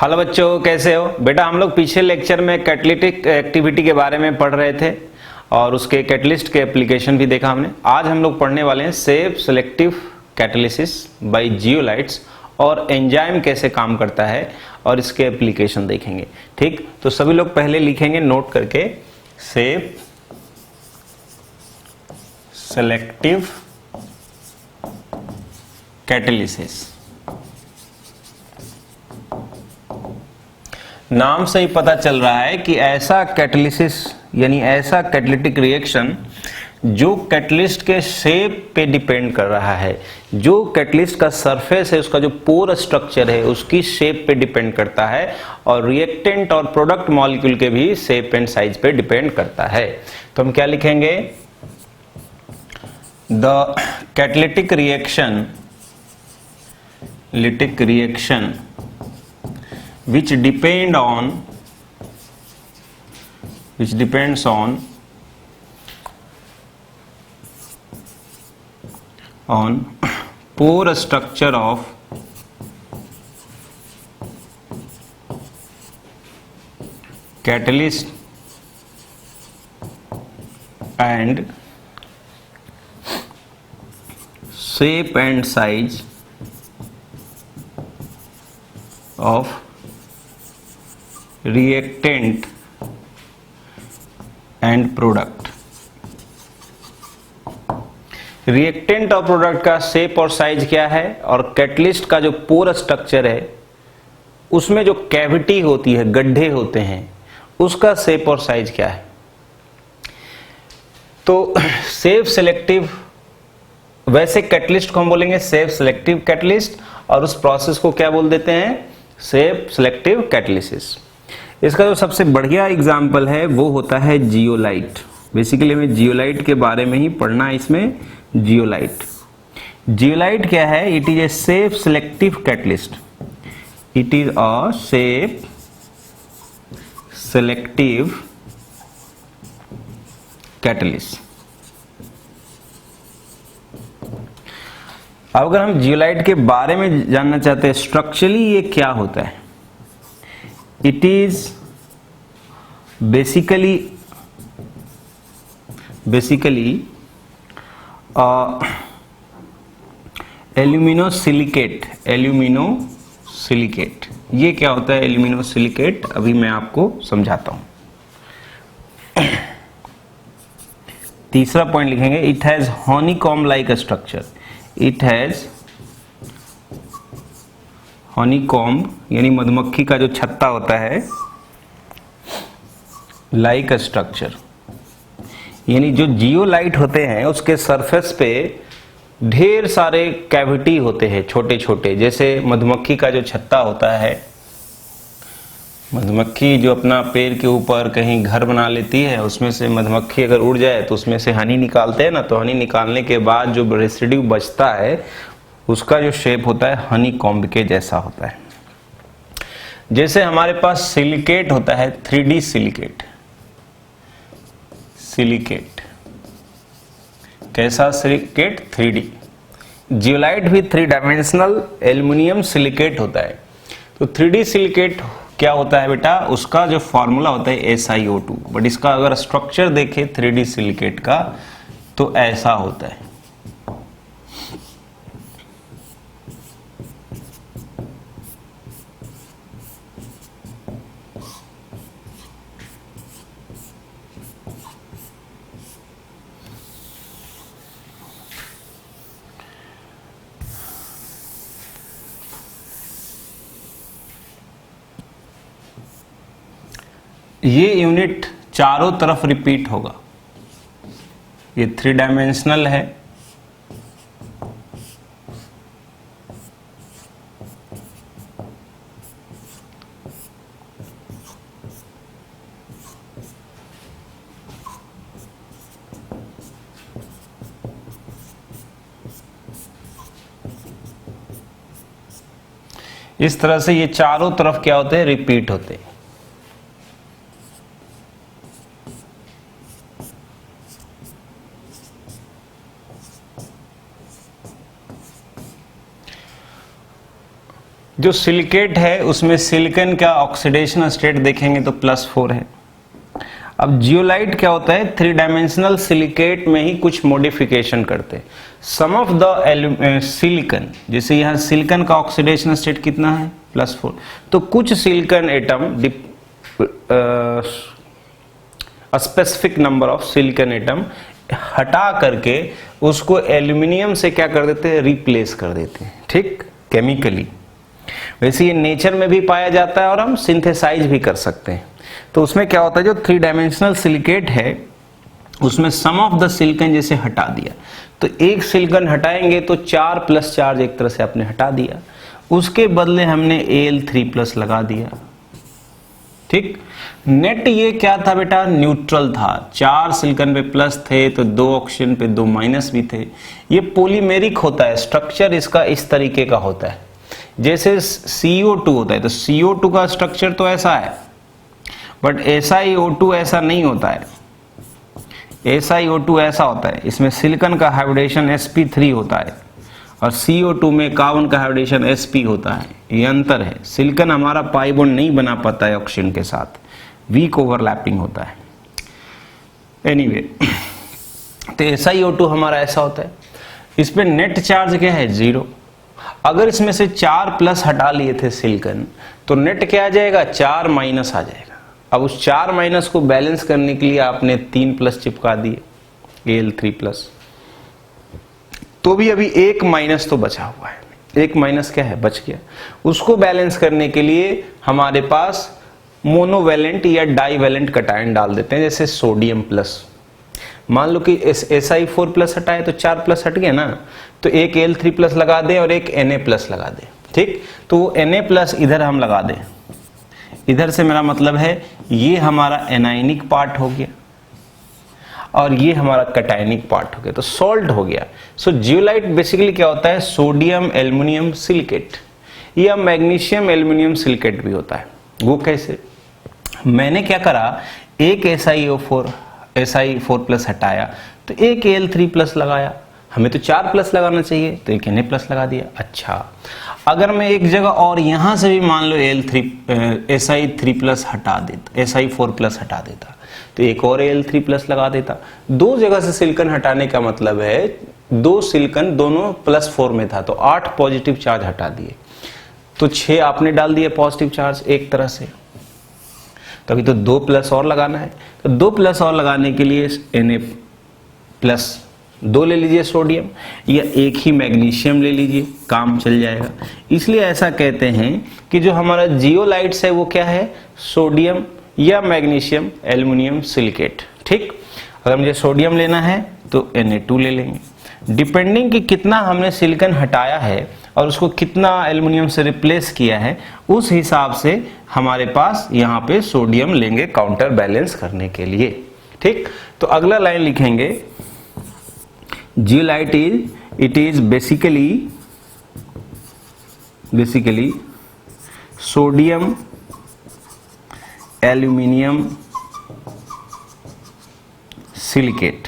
Hello बच्चों, कैसे हो बेटा। हम लोग पिछले लेक्चर में कैटालिटिक एक्टिविटी के बारे में पढ़ रहे थे और उसके कैटलिस्ट के एप्लीकेशन भी देखा हमने। आज हम लोग पढ़ने वाले हैं shape selective catalysis by zeolites और एंजाइम कैसे काम करता है और इसके एप्लीकेशन देखेंगे। ठीक, तो सभी लोग पहले लिखेंगे नोट करके, सेफ सेलेक्टिव कैटालिसिस। नाम से ही पता चल रहा है कि ऐसा कैटालिसिस यानी ऐसा कैटालिटिक रिएक्शन जो कैटलिस्ट के शेप पे डिपेंड कर रहा है, जो कैटलिस्ट का सरफेस है उसका जो पोर स्ट्रक्चर है उसकी शेप पे डिपेंड करता है और रिएक्टेंट और प्रोडक्ट मॉलिक्यूल के भी शेप एंड साइज पे डिपेंड करता है। तो हम क्या लिखेंगे, the catalytic reaction which depends on pore structure of catalyst and shape and size of reactant and product। Reactant और प्रोडक्ट का शेप और साइज क्या है और कैटलिस्ट का जो पोर स्ट्रक्चर है उसमें जो कैविटी होती है, गड्ढे होते हैं, उसका शेप और साइज क्या है। तो सेफ सेलेक्टिव, वैसे कैटलिस्ट को हम बोलेंगे सेफ सेलेक्टिव कैटलिस्ट और उस प्रोसेस को क्या बोल देते हैं, सेफ सेलेक्टिव कैटालिसिस। इसका जो सबसे बढ़िया एग्जाम्पल है वो होता है जियोलाइट। बेसिकली हमें जियोलाइट के बारे में ही पढ़ना है इसमें। जियोलाइट क्या है, it is a safe selective catalyst. It is a safe selective catalyst. अब अगर हम जियोलाइट के बारे में जानना चाहते हैं स्ट्रक्चरली ये क्या होता है, इट इज बेसिकली एल्यूमिनोसिलिकेट। ये क्या होता है एल्यूमिनोसिलिकेट, अभी मैं आपको समझाता हूं। तीसरा पॉइंट लिखेंगे, it has honeycomb like structure. It has honeycomb यानी मधुमक्खी का जो छत्ता होता है, लाइक स्ट्रक्चर यानी जो जियोलाइट होते हैं उसके सरफेस पे ढेर सारे कैविटी होते हैं छोटे छोटे, जैसे मधुमक्खी का जो छत्ता होता है। मधुमक्खी जो अपना पेड़ के ऊपर कहीं घर बना लेती है, उसमें से मधुमक्खी अगर उड़ जाए तो उसमें से हनी निकालते हैं ना, तो हनी निकालने के बाद जो रेसिड्यू बचता है उसका जो शेप होता है हनी कॉम्ब के जैसा होता है। जैसे हमारे पास सिलिकेट होता है, 3D सिलिकेट। कैसा सिलिकेट, 3D। जियोलाइट भी 3 डायमेंशनल एल्युमिनियम सिलिकेट होता है। तो 3D सिलिकेट क्या होता है बेटा, उसका जो फॉर्मूला होता है SiO2, बट इसका अगर स्ट्रक्चर देखें 3D सिलिकेट का तो ऐसा होता है। ये यूनिट चारों तरफ रिपीट होगा। ये 3 डायमेंशनल है, इस तरह से ये चारों तरफ क्या होते हैं, रिपीट होते हैं। जो सिलिकेट है उसमें सिलिकॉन का ऑक्सीडेशन स्टेट देखेंगे तो +4 है। अब जियोलाइट क्या होता है, 3 डायमेंशनल सिलिकेट में ही कुछ मॉडिफिकेशन करते हैं। सम ऑफ द सिलिकॉन, जैसे यहाँ सिलिकॉन का ऑक्सीडेशन स्टेट कितना है +4, तो कुछ silicon atom specific number of silicon atom हटा करके उसको एल्यूमिनियम से क्या कर देते हैं, रिप्लेस कर देते हैं, ठीक, केमिकली। वैसे ये नेचर में भी पाया जाता है और हम सिंथेसाइज भी कर सकते हैं। तो उसमें क्या होता है, जो 3 डायमेंशनल सिलिकेट है उसमें सम ऑफ द सिलिकॉन जैसे हटा दिया, तो एक सिलिकॉन हटाएंगे तो 4 प्लस चार्ज एक तरह से आपने हटा दिया, उसके बदले हमने Al3+ लगा दिया, ठीक। नेट ये क्या था बेटा, न्यूट्रल था। 4 सिलिकॉन पे प्लस थे तो 2 ऑक्सीजन पे 2 माइनस भी थे। ये पॉलीमेरिक होता है, स्ट्रक्चर इसका इस तरीके का होता है जैसे CO2 होता है। तो CO2 का स्ट्रक्चर तो ऐसा है, बट SiO2 ऐसा नहीं होता है। SiO2 ऐसा होता है, इसमें सिलिकॉन का हाइब्रिडेशन sp3 होता है और CO2 में कार्बन का हाइब्रिडेशन sp होता है। ये अंतर है। सिलिकॉन हमारा पाई बॉन्ड नहीं बना पाता है ऑक्सीजन के साथ, वीक ओवरलैपिंग होता है। एनीवे, तो SiO2 हमारा ऐसा होता है। इस पे नेट चार्ज क्या है, 0। अगर इसमें से 4 प्लस हटा लिए थे सिलिकॉन तो नेट क्या आ जाएगा, 4 माइनस आ जाएगा। अब उस 4 माइनस को बैलेंस करने के लिए आपने 3 प्लस चिपका दिए, Al3+, तो भी अभी 1 माइनस तो बचा हुआ है। 1 माइनस क्या है, बच गया। उसको बैलेंस करने के लिए हमारे पास मोनोवैलेंट या डाईवैलेंट कटायन डाल देते हैं, जैसे सोडियम प्लस। मान लो कि Si4+ हटाए तो 4 प्लस हट गया ना, तो एक Al3+ लगा दें और एक Na+ लगा दें, ठीक। तो वो Na+ इधर हम लगा दें, इधर से मेरा मतलब है ये हमारा एनायनिक पार्ट हो गया और ये हमारा कटायनिक पार्ट हो गया, तो सॉल्ट हो गया। सो जियोलाइट बेसिकली क्या होता है, सोडियम एल्युमिनियम सिलिकेट या मैग्नीशियम एल्युमिनियम सिलिकेट भी होता है। वो कैसे, मैंने क्या करा, एक Si4+ हटाया तो एक Al3+ लगाया। हमें तो 4 प्लस लगाना चाहिए तो एक Na+ लगा दिया। अच्छा, अगर मैं एक जगह और यहां से भी मान लो Si3+ हटा देता, Si4+ हटा देता तो एक और Al3+ लगा देता। 2 जगह से सिलिकॉन हटाने का मतलब है 2 सिलिकॉन दोनों +4 में था, तो 8 पॉजिटिव चार्ज हटा दिए, तो 6 आपने डाल दिए पॉजिटिव चार्ज एक तरह से। तो अभी तो 2 प्लस और लगाना है, तो 2 प्लस और लगाने के लिए Na+2 ले लीजिए सोडियम, या एक ही मैग्नीशियम ले लीजिए, काम चल जाएगा। इसलिए ऐसा कहते हैं कि जो हमारा जियोलाइट्स है वो क्या है, सोडियम या मैग्नीशियम एल्युमिनियम सिलिकेट, ठीक। अगर मुझे सोडियम लेना है तो Na2 ले लेंगे, डिपेंडिंग कि कितना हमने सिलिकॉन हटाया है और उसको कितना एल्युमिनियम से रिप्लेस किया है, उस हिसाब से हमारे पास यहाँ पे सोडियम लेंगे काउंटर बैलेंस करने के लिए, ठीक। तो अगला लाइन लिखेंगे, zeolite it is basically sodium aluminium silicate.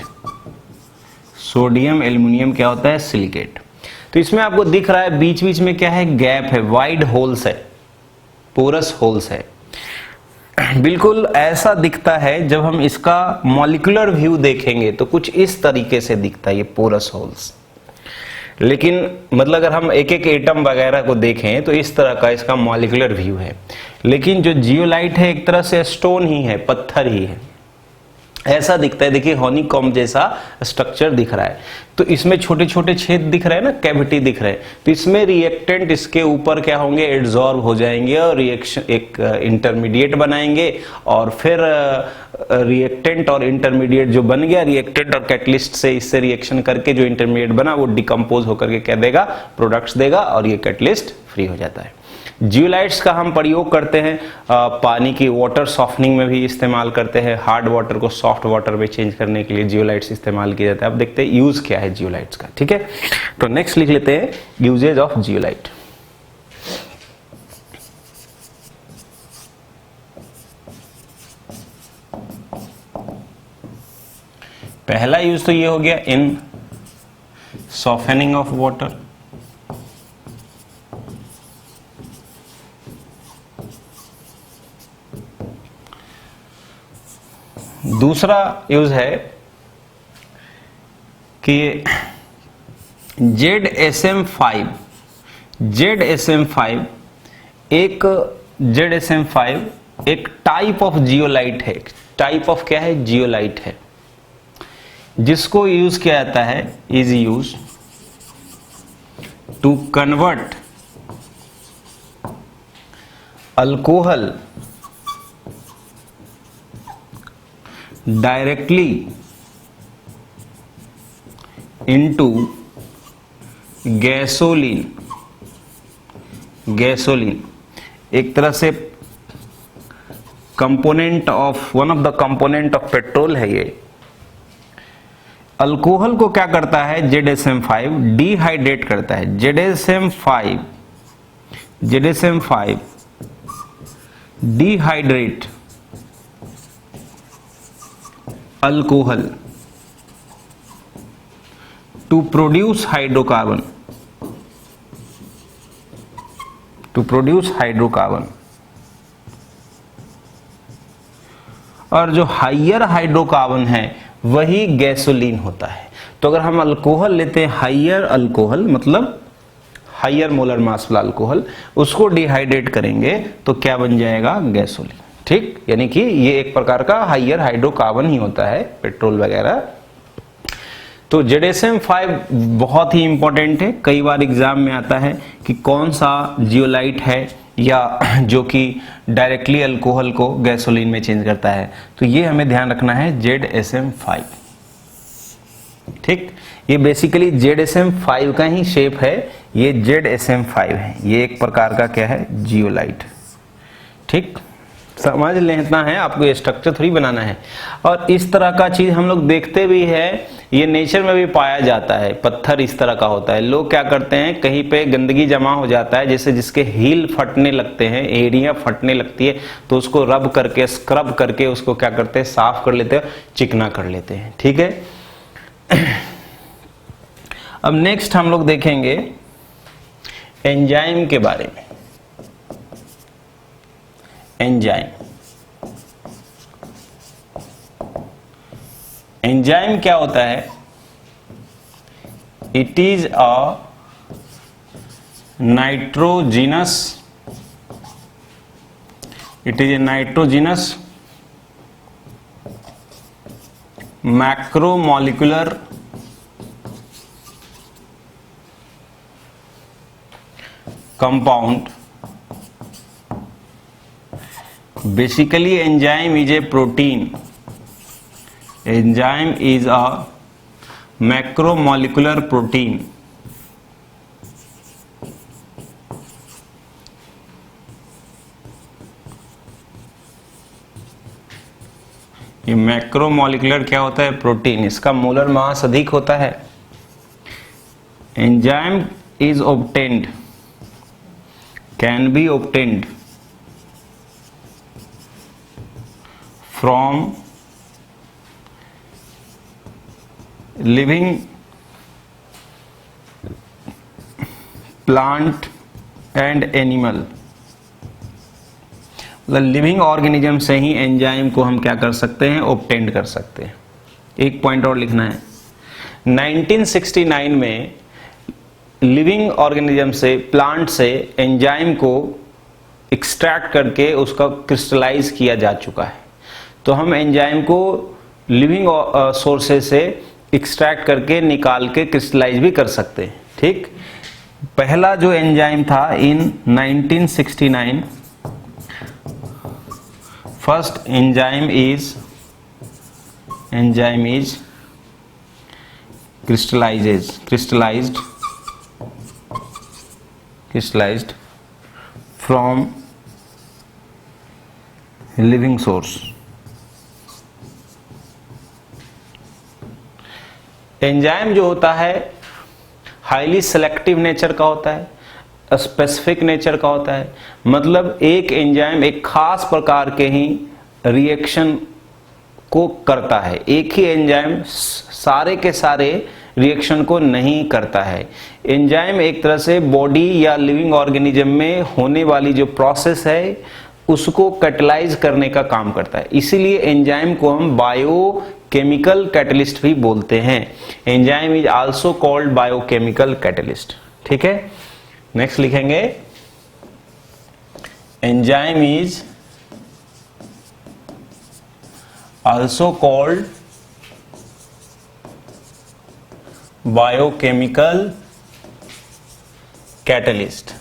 Sodium aluminium क्या होता है, सिलिकेट। तो इसमें आपको दिख रहा है बीच बीच में क्या है, गैप है, वाइड होल्स है, पोरस होल्स है। बिल्कुल ऐसा दिखता है, जब हम इसका मॉलिक्यूलर व्यू देखेंगे तो कुछ इस तरीके से दिखता है ये पोरस होल्स। लेकिन मतलब अगर हम एक एक एटम वगैरह को देखें तो इस तरह का इसका मॉलिक्यूलर व्यू है। लेकिन जो जियोलाइट है एक तरह से स्टोन ही है, पत्थर ही है, ऐसा दिखता है। देखिए हनीकॉम्ब जैसा स्ट्रक्चर दिख रहा है, तो इसमें छोटे छोटे छेद दिख रहे हैं ना, कैविटी दिख रहे हैं, तो इसमें रिएक्टेंट इसके ऊपर क्या होंगे, एड्सॉर्ब हो जाएंगे और रिएक्शन एक इंटरमीडिएट बनाएंगे, और फिर रिएक्टेंट और इंटरमीडिएट जो बन गया, रिएक्टेंट और कैटलिस्ट से इससे रिएक्शन करके जो इंटरमीडिएट बना वो डिकम्पोज होकर के क्या देगा, प्रोडक्ट्स देगा, और ये कैटलिस्ट फ्री हो जाता है। जियोलाइट्स का हम प्रयोग करते हैं पानी की वाटर सॉफ्टनिंग में भी इस्तेमाल करते हैं, हार्ड वाटर को सॉफ्ट वाटर में चेंज करने के लिए जियोलाइट्स इस्तेमाल किया जाता है। अब देखते हैं यूज क्या है जियोलाइट्स का, ठीक है। तो नेक्स्ट लिख लेते हैं यूजेज ऑफ जियोलाइट। पहला यूज तो ये हो गया इन सॉफ्टनिंग ऑफ वाटर, दूसरा यूज है कि ZSM5 एक टाइप ऑफ जियोलाइट है। टाइप ऑफ क्या है? जियोलाइट है, जिसको यूज किया जाता है, is use to convert alcohol directly into gasoline. Gasoline एक तरह से component of, one of the component of petrol है ये। अल्कोहल को क्या करता है? ZSM5 डिहाइड्रेट करता है। ZSM5 dehydrate alcohol to produce hydrocarbon, और जो हाइयर हाइड्रोकार्बन है वही गैसोलीन होता है। तो अगर हम अल्कोहल लेते हैं, हाइयर अल्कोहल मतलब हाइयर मोलर मास वाला अल्कोहल, उसको डिहाइड्रेट करेंगे तो क्या बन जाएगा? गैसोलीन। ठीक, यानी कि ये एक प्रकार का हाइयर हाइड्रोकार्बन ही होता है, पेट्रोल वगैरह। तो ZSM5 बहुत ही इंपॉर्टेंट है। कई बार एग्जाम में आता है कि कौन सा जियोलाइट है या जो कि डायरेक्टली अल्कोहल को गैसोलीन में चेंज करता है। तो ये हमें ध्यान रखना है, ZSM5। ठीक, ये बेसिकली ZSM5 का ही शेप है, ये ZSM5 है। ये एक प्रकार का क्या है? जियोलाइट। ठीक, समझ लेना है आपको, ये स्ट्रक्चर थोड़ी बनाना है। और इस तरह का चीज हम लोग देखते भी है, ये नेचर में भी पाया जाता है। पत्थर इस तरह का होता है। लोग क्या करते हैं, कहीं पे गंदगी जमा हो जाता है, जैसे जिसके हील फटने लगते हैं, एरिया फटने लगती है, तो उसको रब करके, स्क्रब करके उसको क्या करते हैं? साफ कर लेते हैं, चिकना कर लेते हैं। ठीक है। अब नेक्स्ट हम लोग देखेंगे एंजाइम के बारे में। एंजाइम क्या होता है? It is a nitrogenous macromolecular compound. Basically enzyme is a protein. Enzyme is a macromolecular protein. ये मैक्रोमोलिकुलर क्या होता है? प्रोटीन। इसका मोलर मास अधिक होता है। Enzyme is obtained, can be obtained from living plant and animal। मतलब living organism से ही एंजाइम को हम क्या कर सकते हैं? ऑब्टेन कर सकते हैं। एक पॉइंट और लिखना है, 1969 में लिविंग ऑर्गेनिज्म से, प्लांट से एंजाइम को एक्सट्रैक्ट करके उसका क्रिस्टलाइज किया जा चुका है। तो हम एंजाइम को लिविंग सोर्सेज से एक्सट्रैक्ट करके निकाल के क्रिस्टलाइज भी कर सकते हैं। ठीक, पहला जो एंजाइम था इन 1969, first enzyme is crystallized from living source। Enzyme जो होता है हाईली सेलेक्टिव नेचर का होता है, स्पेसिफिक नेचर का होता है। मतलब एक एंजाइम एक खास प्रकार के ही रिएक्शन को करता है। एक ही एंजाइम सारे के सारे रिएक्शन को नहीं करता है। एंजाइम एक तरह से बॉडी या लिविंग ऑर्गेनिज्म में होने वाली जो प्रोसेस है उसको कैटलाइज करने का काम करता है। इसीलिए एंजाइम को हम बायोकेमिकल कैटलिस्ट भी बोलते हैं। Enzyme is also called biochemical catalyst. ठीक है, नेक्स्ट लिखेंगे enzyme is also called biochemical catalyst.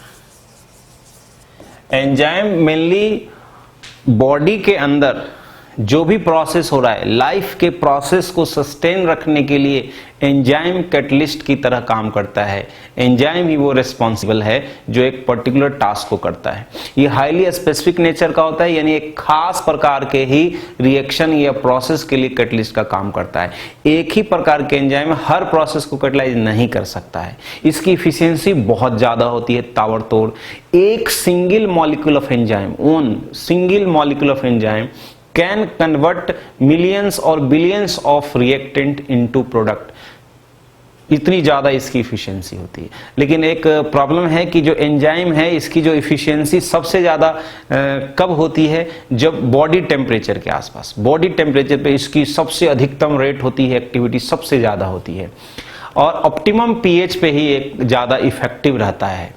Enzyme mainly body के अंदर जो भी प्रोसेस हो रहा है, लाइफ के प्रोसेस को सस्टेन रखने के लिए एंजाइम कैटलिस्ट की तरह काम करता है। एंजाइम ही वो रिस्पॉन्सिबल है जो एक पर्टिकुलर टास्क को करता है। ये हाईली स्पेसिफिक नेचर का होता है, यानी एक खास प्रकार के ही रिएक्शन या प्रोसेस के लिए कैटलिस्ट का काम करता है। एक ही प्रकार के एंजाइम हर प्रोसेस को कैटलाइज नहीं कर सकता है। इसकी इफिशियंसी बहुत ज्यादा होती है, ताबड़तोड़। एक single molecule of enzyme, one single molecule of enzyme can convert millions और billions of reactant into product. इतनी ज्यादा इसकी इफिशियंसी होती है। लेकिन एक प्रॉब्लम है कि जो एंजाइम है इसकी जो इफिशियंसी सबसे ज्यादा कब होती है, जब बॉडी टेम्परेचर के आसपास, बॉडी टेम्परेचर पे इसकी सबसे अधिकतम रेट होती है, एक्टिविटी सबसे ज्यादा होती है। और ऑप्टिमम पीएच पे ही एक ज्यादा इफेक्टिव रहता है।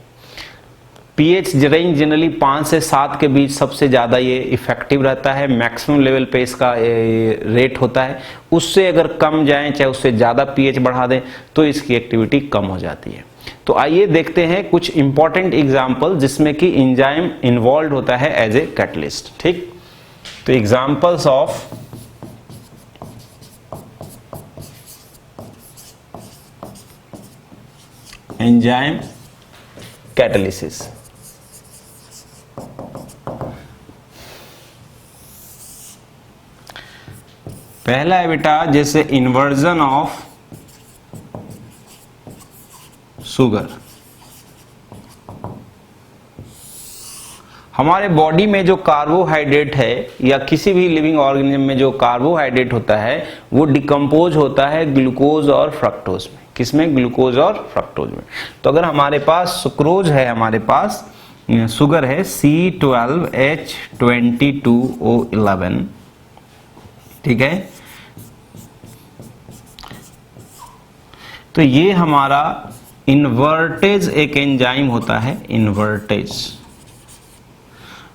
पीएच रेंज जनरली 5 से 7 के बीच सबसे ज़्यादा ये इफेक्टिव रहता है। मैक्सिमम लेवल पे इसका रेट होता है। उससे अगर कम जाएं, चाहे उससे ज़्यादा पीएच बढ़ा दें, तो इसकी एक्टिविटी कम हो जाती है। तो आइए देखते हैं कुछ इंपॉर्टेंट एग्जाम्पल जिसमें कि एंजाइम इन्वॉल्व होता है एज ए कैटलिस्ट। ठीक, तो एग्जाम्पल्स ऑफ एंजाइम कैटालिसिस। पहला है बेटा, जैसे इन्वर्जन ऑफ शुगर। हमारे बॉडी में जो कार्बोहाइड्रेट है या किसी भी लिविंग ऑर्गेनिज्म में जो कार्बोहाइड्रेट होता है वो डिकम्पोज होता है ग्लूकोज और फ्रक्टोज में। किसमें? ग्लूकोज और फ्रक्टोज में। तो अगर हमारे पास सुक्रोज है, हमारे पास शुगर है C12H22O11, ठीक है। तो ये हमारा इन्वर्टेज एक एंजाइम होता है, इन्वर्टेज,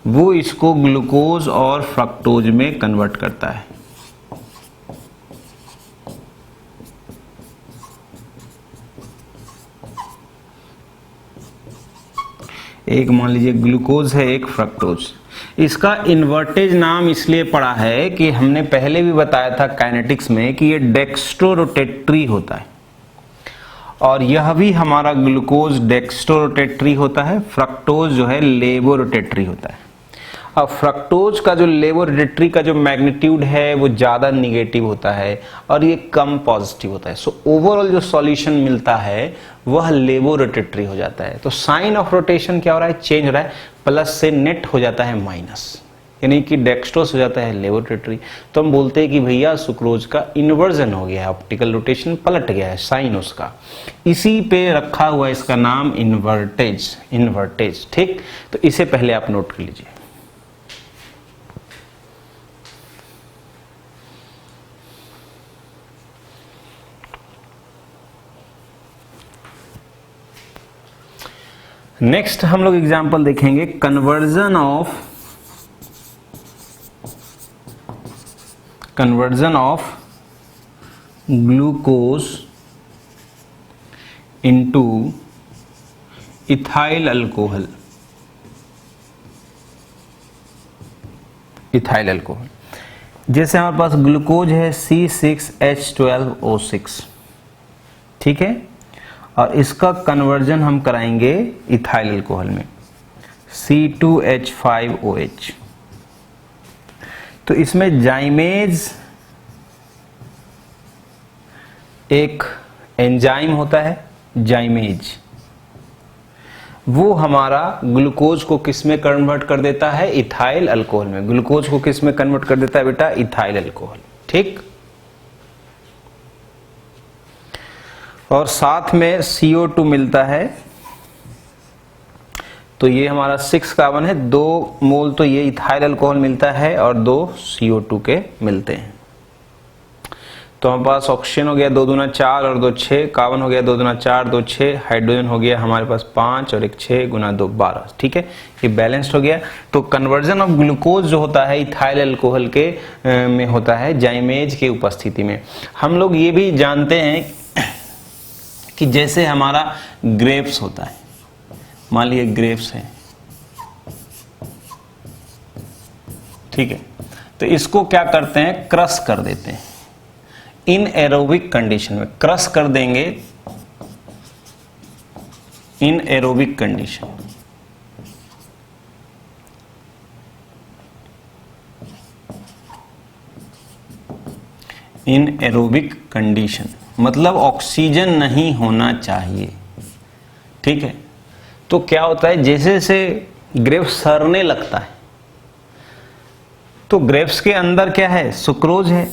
वो इसको ग्लूकोज और फ्रक्टोज में कन्वर्ट करता है। एक मान लीजिए ग्लूकोज है, एक फ्रक्टोज। इसका इन्वर्टेज नाम इसलिए पड़ा है कि हमने पहले भी बताया था काइनेटिक्स में कि ये डेक्स्ट्रोरोटेटरी होता है, और यह भी हमारा ग्लूकोज डेक्स्ट्रोरोटेटरी होता है। फ्रक्टोज जो है लेवोरोटेटरी होता है। अब फ्रक्टोज का जो लेवोरोटेटरी का जो मैग्नीट्यूड है वो ज्यादा निगेटिव होता है और ये कम पॉजिटिव होता है। सो ओवरऑल जो सॉल्यूशन मिलता है वह लेवोरोटेटरी हो जाता है। तो साइन ऑफ रोटेशन क्या हो रहा है? चेंज हो रहा है, प्लस से नेट हो जाता है माइनस, यानी कि डेक्स्ट्रोस हो जाता है लेवोरोटेटरी। तो हम बोलते हैं कि भैया सुक्रोज का इन्वर्जन हो गया है, ऑप्टिकल रोटेशन पलट गया है, साइन उसका। इसी पे रखा हुआ इसका नाम इन्वर्टेज, इन्वर्टेज। ठीक, तो इसे पहले आप नोट कर लीजिए। नेक्स्ट हम लोग एग्जांपल देखेंगे conversion of glucose into ethyl alcohol. Ethyl alcohol, जैसे हमारे पास ग्लूकोज है C6H12O6, ठीक है, और इसका कन्वर्जन हम कराएंगे इथाइल अल्कोहल में C2H5OH। तो इसमें जाइमेज एक एंजाइम होता है, जाइमेज, वो हमारा ग्लूकोज को किस में कन्वर्ट कर देता है? इथाइल अल्कोहल में। ग्लूकोज को किस में कन्वर्ट कर देता है बेटा? Ethyl alcohol. ठीक, और साथ में CO2 मिलता है, तो ये हमारा 6 कार्बन है, 2 मोल तो ये इथाइल अल्कोहल मिलता है और 2 CO2 के मिलते हैं। तो हमारे पास ऑक्सीजन हो गया 2 दूना 4 और 2 6, कार्बन हो गया 2 दूना 4 2 6, हाइड्रोजन हो गया हमारे पास 5 और 1 6 गुना 2 12। ठीक है, ये बैलेंस्ड हो गया। तो कन्वर्जन ऑफ ग्लूकोज जो होता है इथाइल अल्कोहल के में होता है जाइमेज की उपस्थिति में। हम लोग ये भी जानते हैं कि जैसे हमारा ग्रेप्स होता है, मान लीजिए ग्रेप्स है, ठीक है, तो इसको क्या करते हैं, क्रश कर देते हैं इन एरोबिक कंडीशन में, क्रश कर देंगे in aerobic condition. In aerobic condition मतलब ऑक्सीजन नहीं होना चाहिए। ठीक है, तो क्या होता है, जैसे जैसे ग्रेप्स सड़ने लगता है तो ग्रेप्स के अंदर क्या है, सुक्रोज है,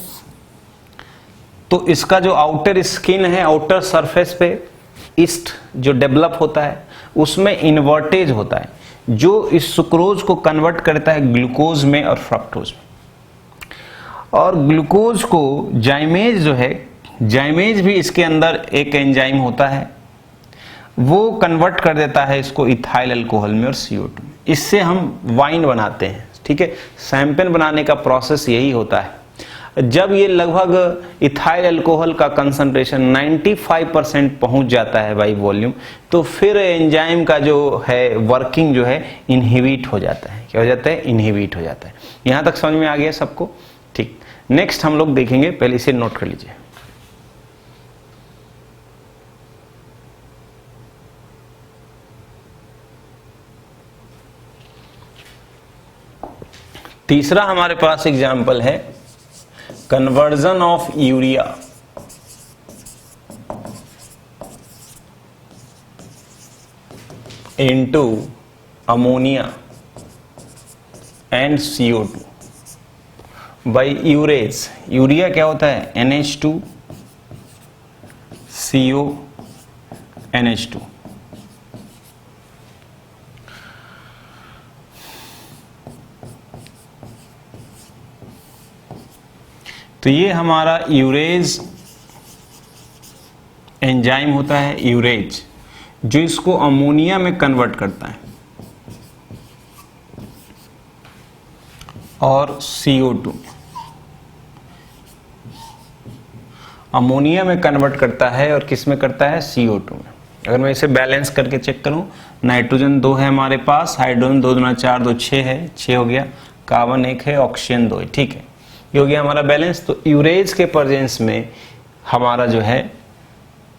तो इसका जो आउटर स्किन है, आउटर सरफेस पे ईस्ट जो डेवलप होता है उसमें इन्वर्टेज होता है जो इस सुक्रोज को कन्वर्ट करता है ग्लूकोज में और फ्रक्टोज में। और ग्लूकोज को जाइमेज जो है, जाइमेज भी इसके अंदर एक एंजाइम होता है, वो कन्वर्ट कर देता है इसको इथाइल अल्कोहल में और CO2 में। इससे हम वाइन बनाते हैं। ठीक है, शैंपेन बनाने का प्रोसेस यही होता है। जब ये लगभग इथाइल अल्कोहल का कंसंट्रेशन 95% पहुंच जाता है बाई वॉल्यूम, तो फिर एंजाइम का जो है वर्किंग जो है इनहिबिट हो जाता है। क्या हो जाता है, इनहिबिट हो जाता है। यहां तक समझ में आ गया सबको? ठीक, नेक्स्ट हम लोग देखेंगे, पहले इसे नोट कर लीजिए। तीसरा हमारे पास एग्जाम्पल है conversion of urea into ammonia and CO2 by urease. Urea क्या होता है, NH2 CO NH2। तो ये हमारा यूरेज एंजाइम होता है, यूरेज, जो इसको अमोनिया में कन्वर्ट करता है और CO2 अमोनिया में कन्वर्ट करता है और किस में करता है, CO2 में। अगर मैं इसे बैलेंस करके चेक करूं, नाइट्रोजन 2 है हमारे पास, हाइड्रोजन 2 दूना 4 2 6 है, 6 हो गया, कार्बन 1 है, ऑक्सीजन 2 है। ठीक है, ये हो गया हमारा बैलेंस। तो यूरेज के प्रेजेंस में हमारा जो है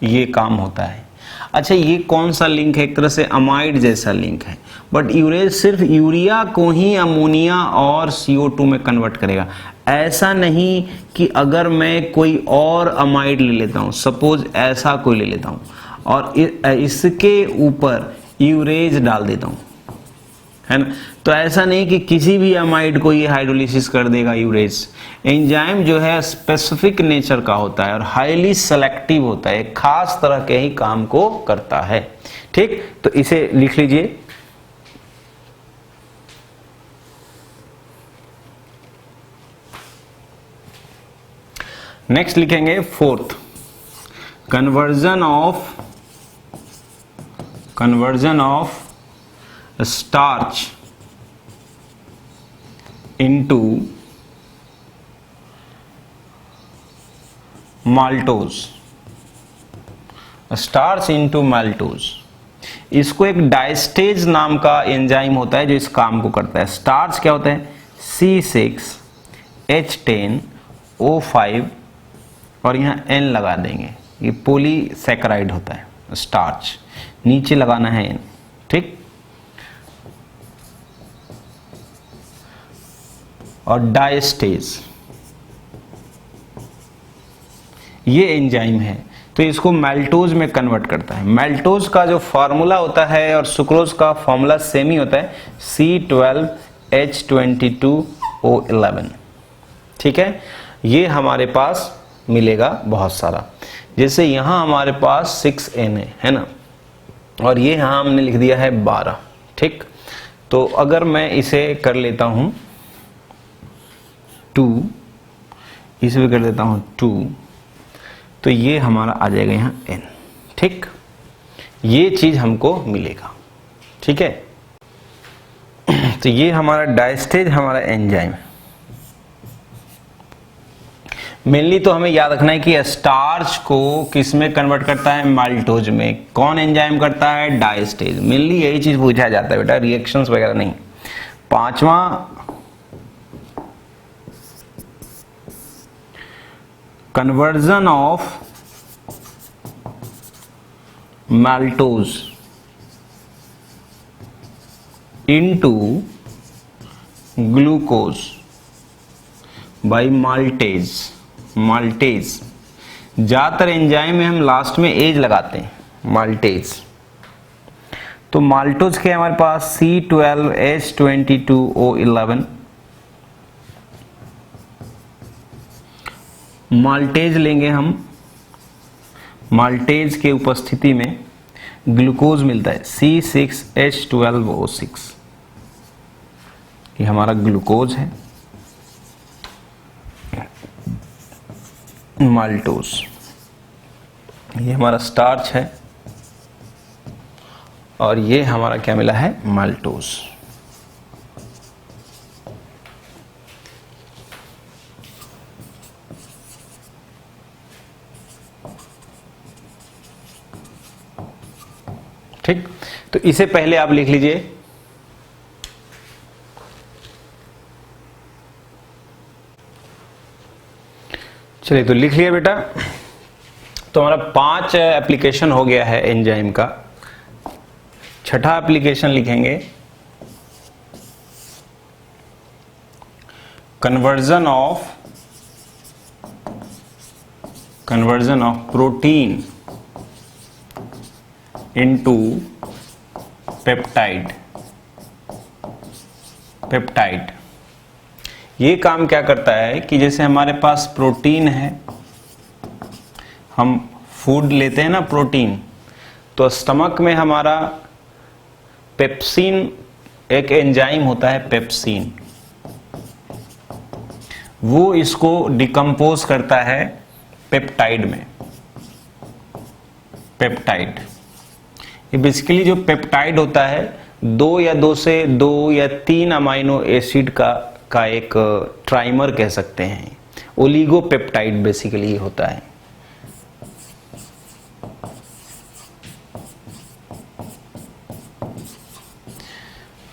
ये काम होता है। अच्छा, ये कौन सा लिंक है, एक तरह से अमाइड जैसा लिंक है, बट यूरेज सिर्फ यूरिया को ही अमोनिया और CO2 में कन्वर्ट करेगा। ऐसा नहीं कि अगर मैं कोई और अमाइड ले लेता हूं, सपोज ऐसा कोई ले लेता हूं और इसके ऊपर यूरेज डाल देता हूं, है ना, तो ऐसा नहीं कि किसी भी अमाइड को ये हाइड्रोलिसिस कर देगा यूरेज। एंजाइम जो है स्पेसिफिक नेचर का होता है और हाईली सेलेक्टिव होता है, खास तरह के ही काम को करता है। ठीक, तो इसे लिख लीजिए। नेक्स्ट लिखेंगे fourth, conversion of starch into maltose. Starch into maltose, इसको एक डायस्टेज नाम का एंजाइम होता है जो इस काम को करता है। स्टार्च क्या होता है, C6H10O5 और यहाँ N लगा देंगे, ये पॉलीसैकेराइड होता है स्टार्च, नीचे लगाना है N। ठीक, और डायस्टेज ये एंजाइम है, तो इसको मैल्टोज में कन्वर्ट करता है। मैल्टोज का जो फार्मूला होता है और सुक्रोज का फार्मूला सेम ही होता है, C12H22O11। ठीक है, ये हमारे पास मिलेगा बहुत सारा। जैसे यहां हमारे पास 6N है ना, और ये यहां हमने लिख दिया है 12। ठीक, तो अगर मैं इसे कर लेता हूं 2, इसे भी कर लेता हूं 2, तो ये हमारा आ जाएगा यहां N। ठीक, ये चीज हमको मिलेगा। ठीक है, तो ये हमारा डायस्टेज हमारा एंजाइम। मेनली तो हमें याद रखना है कि स्टार्च को किस में कन्वर्ट करता है, माल्टोज में। कौन एंजाइम करता है, डायस्टेज। मेनली यही चीज पूछा जाता है बेटा, रिएक्शंस वगैरह नहीं। पांचवा conversion of maltose into glucose by maltase. Maltase ज्यादातर एंजाइम में हम लास्ट में एज लगाते हैं, माल्टेज। तो माल्टोज के हमारे पास C12H22O11, माल्टेज लेंगे हम, माल्टेज के उपस्थिति में ग्लूकोज मिलता है C6H12O6, ये हमारा ग्लूकोज है, माल्टोज। ये हमारा स्टार्च है और ये हमारा क्या मिला है, माल्टोज। ठीक, तो इसे पहले आप लिख लीजिए। चलिए, तो लिख लिया बेटा। तो हमारा 5 एप्लीकेशन हो गया है एंजाइम का। छठा एप्लीकेशन लिखेंगे conversion of protein into peptide. Peptide ये काम क्या करता है कि जैसे हमारे पास प्रोटीन है, हम फूड लेते हैं ना प्रोटीन, तो स्टमक में हमारा पेप्सिन, एक एंजाइम होता है पेप्सिन, वो इसको डिकम्पोज करता है पेप्टाइड में। पेप्टाइड ये बेसिकली जो पेप्टाइड होता है, 2 या 3 अमाइनो एसिड का एक ट्राइमर कह सकते हैं। ओलिगोपेप्टाइड बेसिकली होता है।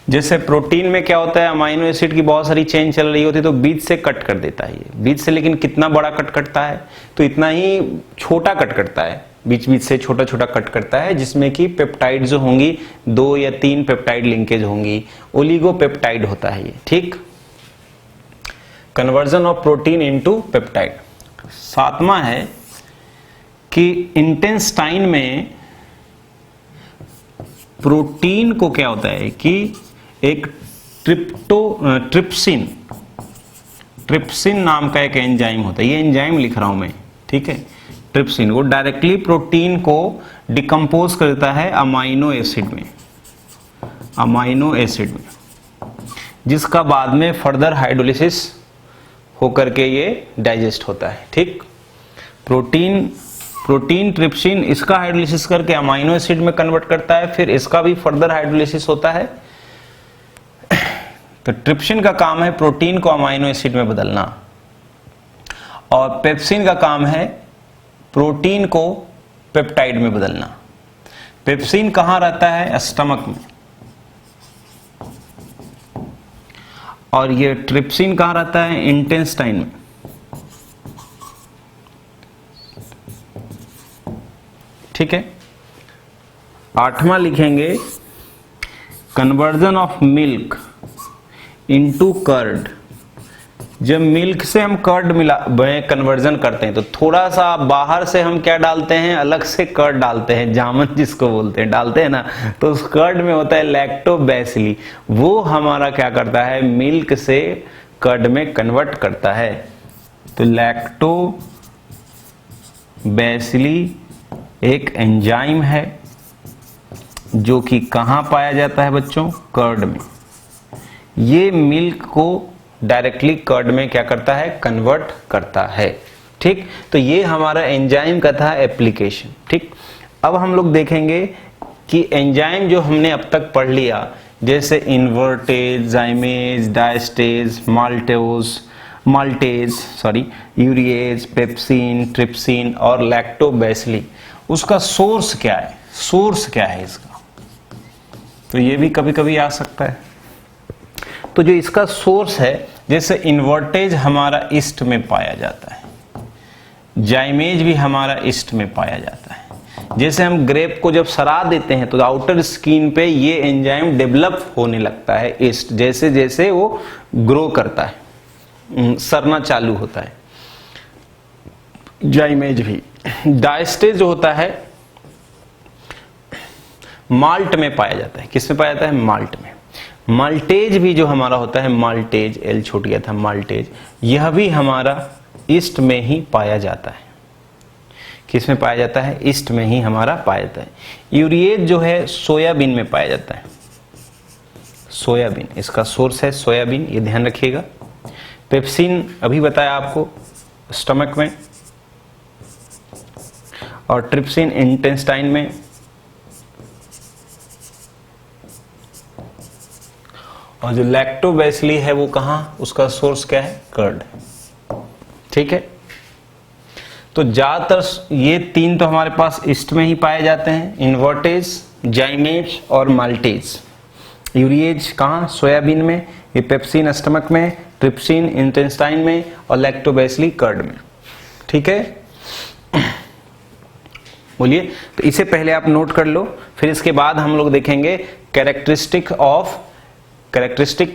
जैसे प्रोटीन में क्या होता है, अमाइनो एसिड की बहुत सारी चेन चल रही होती है तो बीच से कट कर देता है ये। बीच से लेकिन कितना बड़ा कट करता है, तो इतना ही छोटा कट करता है, बीच बीच से छोटा छोटा कट करता है, जिसमें कि पेप्टाइड जो होंगी 2 या 3 पेप्टाइड लिंकेज होंगी। ओलिगोपेप्टाइड होता है ये। ठीक, conversion of protein into peptide. 7वां है कि इंटेस्टाइन में प्रोटीन को क्या होता है कि एक ट्रिप्सिन नाम का एक एंजाइम होता है। ये एंजाइम लिख रहा हूं मैं, ठीक है। ट्रिप्सिन वो डायरेक्टली प्रोटीन को डिकम्पोज करता है अमाइनो एसिड में, जिसका बाद में फर्दर हाइड्रोलिसिस होकर के ये डाइजेस्ट होता है। ठीक, प्रोटीन ट्रिप्सिन इसका हाइड्रोलिसिस करके अमाइनो एसिड में कन्वर्ट करता है, फिर इसका भी फर्दर हाइड्रोलिसिस होता है। तो ट्रिप्सिन का काम है प्रोटीन को अमाइनो एसिड में बदलना, और पेप्सिन का काम है प्रोटीन को पेप्टाइड में बदलना। पेप्सिन कहां रहता है, स्टमक में, और ये ट्रिप्सिन कहां रहता है, इंटेस्टाइन में। ठीक है। 8वां लिखेंगे conversion of milk into curd. जब मिल्क से हम कर्ड कन्वर्जन करते हैं तो थोड़ा सा बाहर से हम क्या डालते हैं, अलग से कर्ड डालते हैं, जामन जिसको बोलते हैं, डालते हैं ना। तो उस कर्ड में होता है लैक्टोबैसिली, वो हमारा क्या करता है, मिल्क से कर्ड में कन्वर्ट करता है। तो लैक्टोबैसिली एक एंजाइम है जो कि कहां पाया जाता है बच्चों? कर्ड में। ये मिल्क को डायरेक्टली कर्ड में क्या करता है? कन्वर्ट करता है। ठीक, तो ये हमारा एंजाइम का था एप्लीकेशन। ठीक, अब हम लोग देखेंगे कि एंजाइम जो हमने अब तक पढ़ लिया, जैसे invertase, जाइमेज, diastase, maltase, urease, pepsin, trypsin और लैक्टोबैसिली, उसका सोर्स क्या है? सोर्स क्या है इसका? तो ये भी कभी कभी आ सकता है। तो जो इसका सोर्स है, जैसे इन्वर्टेज हमारा ईस्ट में पाया जाता है, जाइमेज भी हमारा ईस्ट में पाया जाता है। जैसे हम ग्रेप को जब सरा देते हैं तो आउटर स्किन पे ये एंजाइम डेवलप होने लगता है ईस्ट, जैसे जैसे वो ग्रो करता है, सरना चालू होता है। जाइमेज भी। डायस्टेज जो होता है माल्ट में पाया जाता है। किस में पाया जाता है? माल्ट में। माल्टेज भी जो हमारा होता है, माल्टेज, एल छूट गया था, माल्टेज, यह भी हमारा ईस्ट में ही पाया जाता है। किस में पाया जाता है? ईस्ट में ही हमारा पाया जाता है। यूरिएज जो है सोयाबीन में पाया जाता है। सोयाबीन, इसका सोर्स है सोयाबीन, ये ध्यान रखिएगा। पेप्सिन अभी बताया आपको, स्टमक में, और ट्रिप्सिन इंटेस्टाइन में, और जो लैक्टोबैसिली है वो कहां? उसका सोर्स क्या है? कर्ड। ठीक है, तो ज्यादातर ये तीन तो हमारे पास ईस्ट में ही पाए जाते हैं, इन्वर्टेज, जाइमेज और माल्टेज। यूरिएज कहां? सोयाबीन में, ये पेप्सिन स्टमक में, ट्रिप्सिन इंटेस्टाइन में और लैक्टोबैसिली कर्ड में। ठीक है, बोलिए। तो इसे पहले आप नोट कर लो, फिर इसके बाद हम लोग देखेंगे कैरेक्टरिस्टिक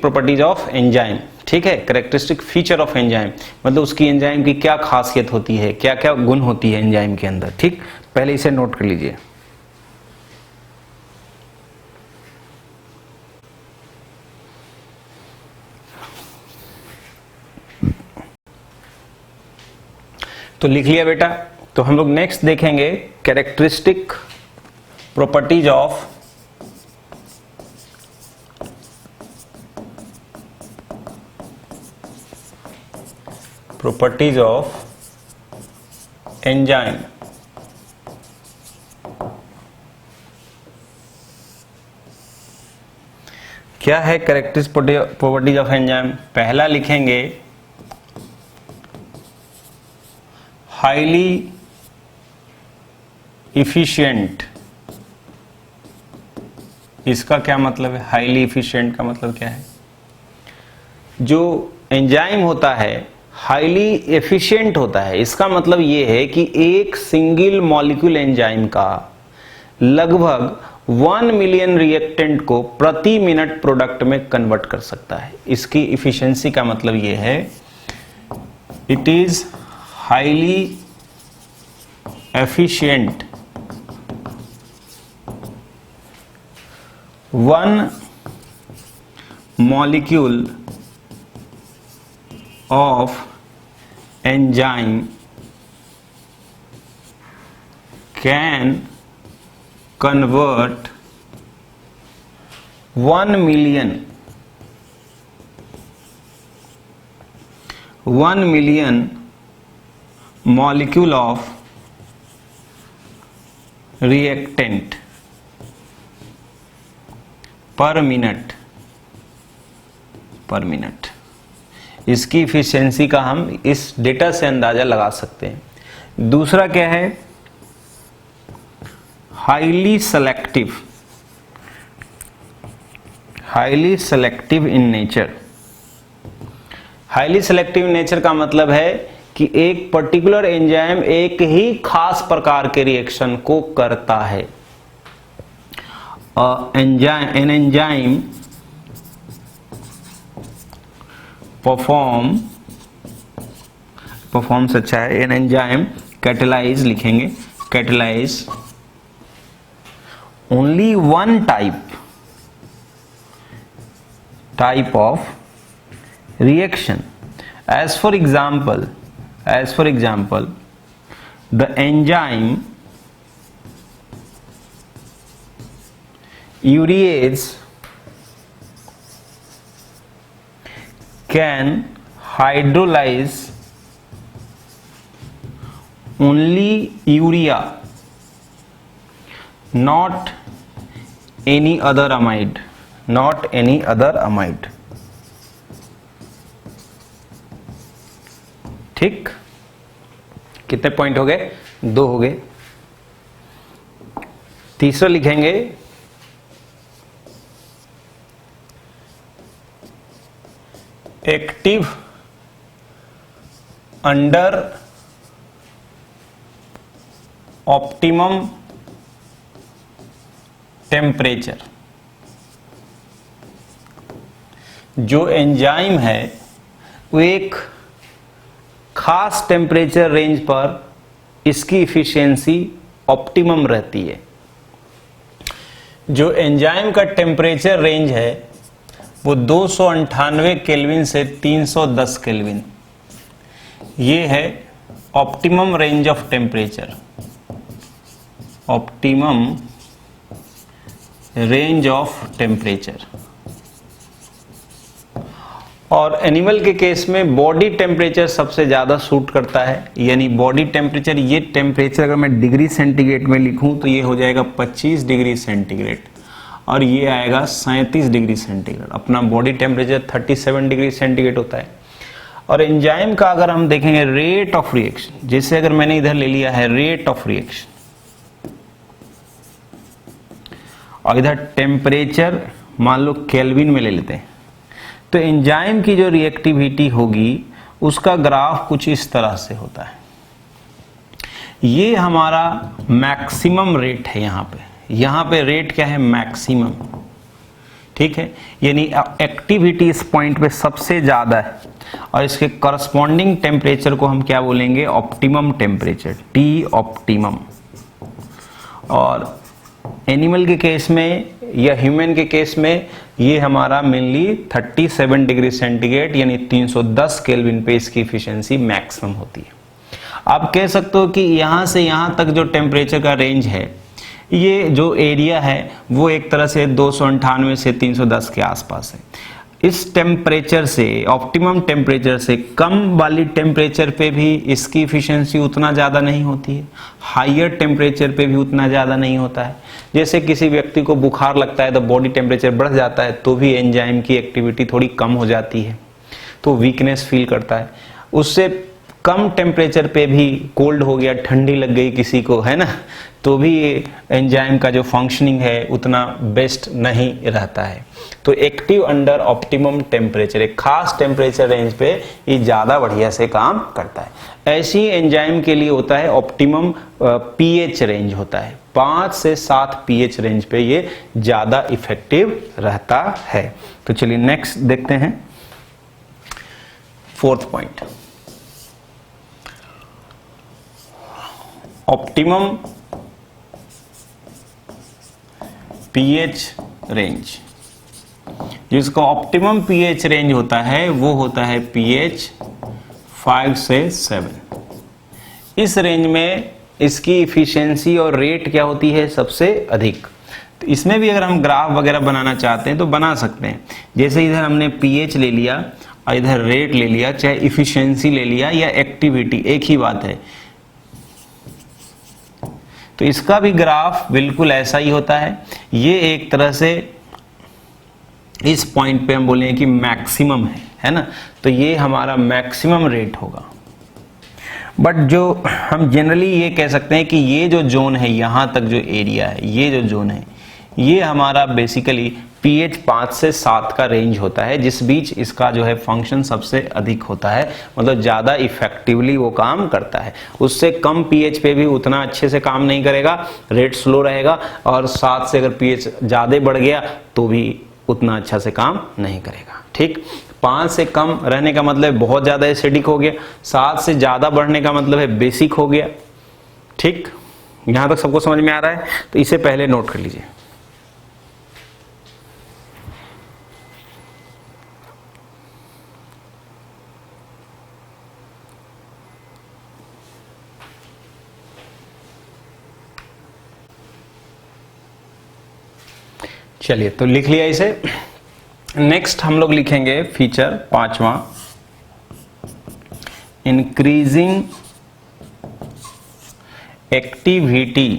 प्रॉपर्टीज ऑफ एंजाइम। ठीक है, कैरेक्टरिस्टिक फीचर ऑफ एंजाइम, मतलब उसकी एंजाइम की क्या खासियत होती है, क्या क्या गुण होती है एंजाइम के अंदर। ठीक, पहले इसे नोट कर लीजिए। तो लिख लिया बेटा। तो हम लोग नेक्स्ट देखेंगे कैरेक्टरिस्टिक प्रॉपर्टीज ऑफ एंजाइम। क्या है कैरेक्टरिस्टिक प्रॉपर्टीज ऑफ एंजाइम? पहला लिखेंगे हाईली इफिशिएंट। इसका क्या मतलब है? हाईली इफिशिएंट का मतलब क्या है? जो एंजाइम होता है हाईली एफिशिएंट होता है। इसका मतलब यह है कि एक सिंगल मॉलिक्यूल एंजाइम का लगभग 1 मिलियन रिएक्टेंट को प्रति मिनट प्रोडक्ट में कन्वर्ट कर सकता है। इसकी इफिशिएंसी का मतलब यह है, it is highly efficient 1 molecule of enzyme can convert 1 million molecule of reactant पर मिनट। इसकी इफिशिएंसी का हम इस डेटा से अंदाजा लगा सकते हैं। दूसरा क्या है? Highly selective in nature. Highly selective nature का मतलब है कि एक पर्टिकुलर एंजाइम एक ही खास प्रकार के रिएक्शन को करता है। an enzyme performs अच्छा है, an enzyme catalyze लिखेंगे, catalyze only one type of reaction. As for example, the enzyme urease can hydrolyze only urea, not any other amide, not any other amide। ठीक, कितने point हो गए? 2 हो गए। तीसरा लिखेंगे एक्टिव अंडर ऑप्टिमम टेम्परेचर। जो एंजाइम है वो एक खास टेम्परेचर रेंज पर इसकी इफिशिएंसी ऑप्टिमम रहती है। जो एंजाइम का टेम्परेचर रेंज है वो 298 केल्विन से 310 केल्विन, ये है optimum range of temperature, optimum range of temperature. और एनिमल के केस में बॉडी टेम्परेचर सबसे ज्यादा सूट करता है, यानी बॉडी टेम्परेचर, ये टेम्परेचर अगर मैं डिग्री सेंटीग्रेड में लिखूं तो ये हो जाएगा 25 डिग्री सेंटीग्रेड और ये आएगा 37 डिग्री सेंटीग्रेड। अपना बॉडी टेम्परेचर 37 डिग्री सेंटीग्रेड होता है। और एंजाइम का अगर हम देखेंगे रेट ऑफ रिएक्शन, जैसे अगर मैंने इधर ले लिया है रेट ऑफ रिएक्शन और इधर टेम्परेचर मान लो केल्विन में ले लेते हैं, तो एंजाइम की जो रिएक्टिविटी होगी उसका ग्राफ कुछ इस तरह से होता है। ये हमारा मैक्सिमम रेट है। यहाँ पे रेट क्या है? मैक्सिमम। ठीक है, यानी एक्टिविटी इस पॉइंट पे सबसे ज्यादा है और इसके करस्पॉन्डिंग टेम्परेचर को हम क्या बोलेंगे? Optimum temperature, T optimum. और एनिमल के केस में या ह्यूमन के केस में ये हमारा मेनली 37 डिग्री सेंटीग्रेड यानी 310 केल्विन पे इसकी इफिशिएंसी मैक्सिमम होती है। आप कह सकते हो कि यहां से यहां तक जो टेम्परेचर का रेंज है, ये जो एरिया है वो एक तरह से 298 से 310 के आसपास है। इस टेम्परेचर से, ऑप्टिमम टेम्परेचर से कम वाली टेम्परेचर पे भी इसकी इफिशिएंसी उतना ज़्यादा नहीं होती है, हाईयर टेम्परेचर पे भी उतना ज़्यादा नहीं होता है। जैसे किसी व्यक्ति को बुखार लगता है तो बॉडी टेम्परेचर बढ़ जाता है तो भी एंजाइम की एक्टिविटी थोड़ी कम हो जाती है, तो वीकनेस फील करता है। उससे कम टेम्परेचर पे भी कोल्ड हो गया, ठंडी लग गई किसी को, है ना, तो भी एंजाइम का जो फंक्शनिंग है उतना बेस्ट नहीं रहता है। तो एक्टिव अंडर ऑप्टिमम टेम्परेचर, एक खास टेम्परेचर रेंज पे ये ज़्यादा बढ़िया से काम करता है। ऐसी एंजाइम के लिए होता है ऑप्टिमम पीएच रेंज होता है, 5 से 7 पीएच रेंज पे ये ज़्यादा इफेक्टिव रहता है। तो चलिए नेक्स्ट देखते हैं, 4th point, optimum pH range. जिसका ऑप्टिमम पीएच रेंज होता है वो होता है पीएच 5 से 7। इस रेंज में इसकी इफिशिएंसी और रेट क्या होती है? सबसे अधिक। तो इसमें भी अगर हम ग्राफ वगैरह बनाना चाहते हैं तो बना सकते हैं। जैसे इधर हमने पीएच ले लिया और इधर रेट ले लिया, चाहे इफिशिएंसी ले लिया या एक्टिविटी, एक ही बात है। तो इसका भी ग्राफ बिल्कुल ऐसा ही होता है। ये एक तरह से इस पॉइंट पे हम बोलेंगे कि मैक्सिमम है ना, तो ये हमारा मैक्सिमम रेट होगा। बट जो हम जनरली ये कह सकते हैं कि ये जो जोन है, यहाँ तक जो एरिया है, ये जो जोन है, ये हमारा बेसिकली पीएच 5 से 7 का रेंज होता है, जिस बीच इसका जो है फंक्शन सबसे अधिक होता है, मतलब ज़्यादा इफेक्टिवली वो काम करता है। उससे कम पीएच पे भी उतना अच्छे से काम नहीं करेगा, रेट स्लो रहेगा, और 7 से अगर पीएच ज़्यादा बढ़ गया तो भी उतना अच्छा से काम नहीं करेगा। ठीक, 5 से कम रहने का मतलब बहुत ज़्यादा एसिडिक हो गया, 7 से ज़्यादा बढ़ने का मतलब है बेसिक हो गया। ठीक, यहाँ तक सबको समझ में आ रहा है? तो इसे पहले नोट कर लीजिए। चलिए तो लिख लिया इसे। नेक्स्ट हम लोग लिखेंगे फीचर पांचवा, increasing activity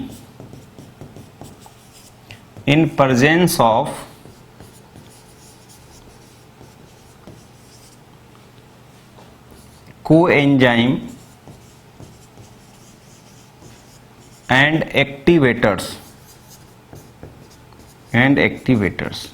in presence of coenzyme and activators.